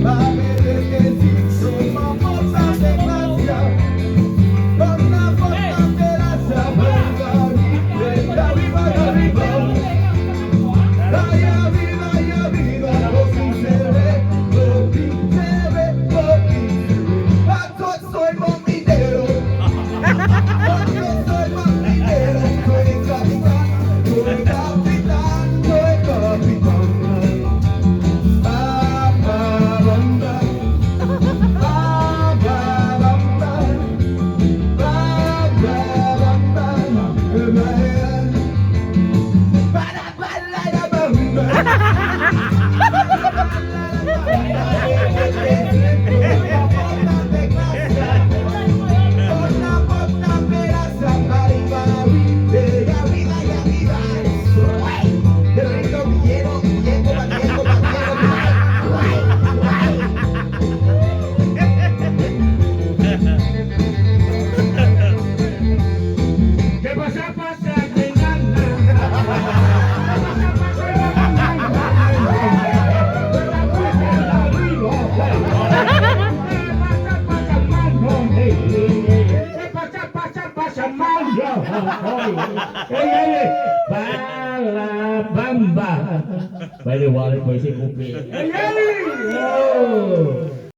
va a ver que sí somos de gracia, con una puerta de la sabana, viva, viva, viva, viva. Vaya vida, lo que se ve, lo que se ve, lo que se ve. Pato, soy bombinero, porque soy bombinero, soy capitán, soy capitán, soy capitán. Ba, ba, bam, bam. Ba, ba, bam, bam. Ba, ba, bam, bam. Para, para, bam, bam. ¿Qué pasa, pasa, que nada? Pasa, malo. Bala bamba. Balik wali polisi kupi. Oh.